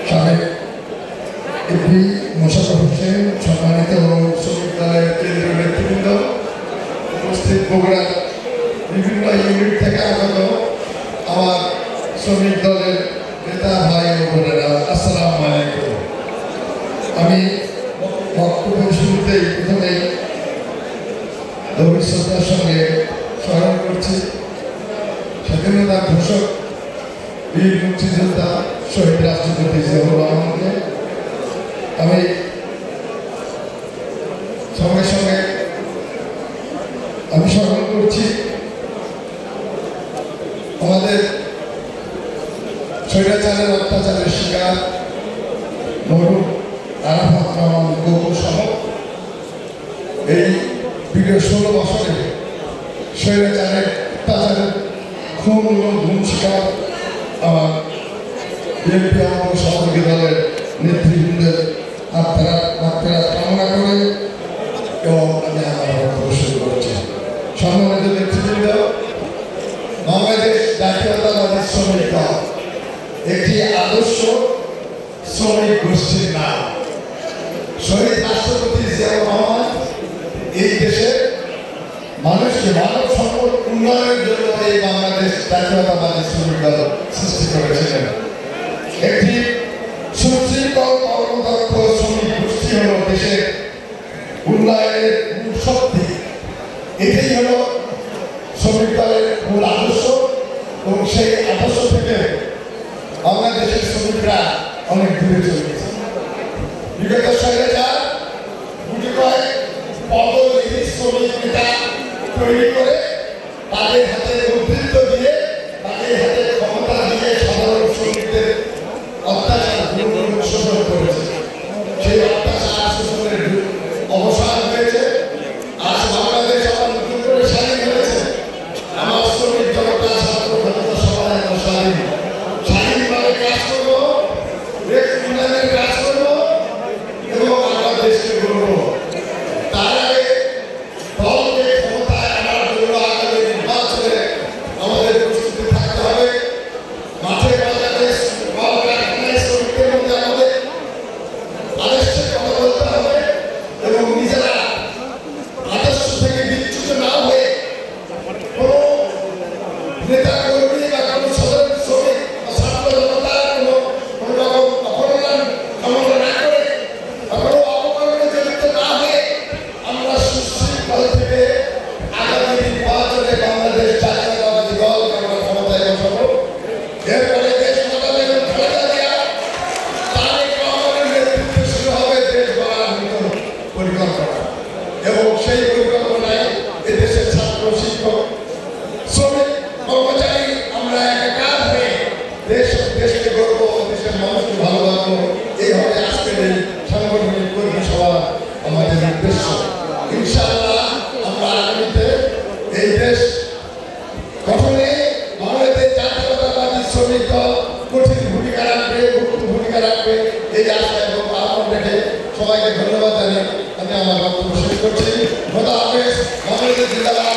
সাবেক এমপি মোশাররফ হোসেন, সম্মানিত শ্রমিক দলের কেন্দ্রীয় নেতৃবৃন্দ, উপস্থিত বগুড়া বিভিন্ন ইউনিট থেকে আগত আমার শ্রমিক দলের নেতা ভাই ও বোনেরা, আসসালামু আলাইকুম। আমি বক্তব্য শুরুতেই প্রথমেই ভবিষ্যতের সঙ্গে স্মরণ করছি স্বাধীনতার ঘোষক বীর মুক্তিযোদ্ধা শহীদ রাষ্ট্রপতি জিয়াউর রহমানকে। আমি সঙ্গে সঙ্গে আমি স্মরণ করছি আমাদের স্বৈরাচারের অত্যাচারের শিকার মরহুম আরাফাত রহমান গৌর সহ এই বিগত 16 বছরে স্বৈরাচারের অত্যাচারের খুন এবং গুম শিকার আমার বিএনপি এবং সহযোগী দলের নেতৃবৃন্দের আত্মারা কামনা করে এবং আমি আমার বক্তব্য শুরু করছি। সম্মানিত নেতৃবৃন্দ, বাংলাদেশ জাতীয়তাবাদী শ্রমিক দল একটি আদর্শ শ্রমিক গোষ্ঠীর নাম। শহীদ রাষ্ট্রপতি জিয়াউর রহমান এই দেশের মানুষকে মানব সম্পদ উন্নয়নের জন্য এই বাংলাদেশ জাতীয়তাবাদী শ্রমিক দল সৃষ্টি করেছিলেন। একটি সুশৃঙ্খল কর্মদক্ষ শ্রমিক গোষ্ঠী হল দেশের উন্নয়নের মূল শক্তি। এটাই হল শ্রমিক দলের মূল আদর্শ এবং সেই আদর্শ থেকে বাংলাদেশের শ্রমিকরা অনেক দূরে চলে গেছে। বিগত স্বৈরাচার গুটি কয়েক পদবিহীন শ্রমিক নেতা তৈরি করে তাদের হাতে নেতৃত্ব দিয়ে তাদের হাতে ক্ষমতা দিয়ে সাধারণ শ্রমিকদের অত্যাচার শোষণ করেছে। সেই অত্যাচার শোষণের অবসান হয়েছে। আজ বাংলাদেশ আবার নতুন করে স্বাধীন হয়েছে। আমার শ্রমিক জনতা ছাত্র জনতা সবাই আমরা স্বাধীনভাবে কাজ করবো, দেশ উন্নয়নের কাজ করবো এবং আমরা দেশকে গড়ব। তার আগে দলকে ক্ষমতায় আনার জন্য আগামী নির্বাচনে আমাদের প্রস্তুতি থাকতে হবে। মাঠে বাজারে কলকারখানায় শ্রমিকদের মধ্যে আমাদের আদর্শের কথা বলতে হবে এবং নিজেরা আদর্শ থেকে বিচ্যুত না হয়ে কোনো নেতা কর্মী বা কোনো সাধারণ শ্রমিক বা ছাত্র জনতার কোনো রকম অপমান কামনা না করে বা কোনো অপকর্মে জড়িত না হয়ে আমরা সুশৃঙ্খল থেকে আগামী নির্বাচনে বাংলাদেশ জাতীয়তাবাদী দলকে আমরা ক্ষমতায় বসাবো। এরপরে দেশ বদলে এবং খালেদা জিয়া তারেক রহমানের নেতৃত্বে শুরু হবে দেশ গড়ার নতুন পরিকল্পনা এবং সেই পরিকল্পনায় এদেশের ছাত্র, শিক্ষক, শ্রমিক, কর্মচারী আমরা একাকার হয়ে দেশকে গড়ব, দেশের মানুষকে ভালোবাসবো। এই হবে আজকের এই সাংগঠনিক কর্মী সভা আমাদের উদ্দেশ্য। ইনশাআল্লাহ আমরা আগামীতে এই দেশ গঠনে বাংলাদেশ জাতীয়তাবাদী শ্রমিক দল কঠিন ভূমিকা রাখবে, গুরুত্ব ভূমিকা রাখবে। এই আশা এবং আহ্বান রেখে সবাইকে ধন্যবাদ জানিয়ে আমি আমার বক্তব্য শেষ করছি। খোদা হাফেজ। বাংলাদেশ জিন্দাবাদ।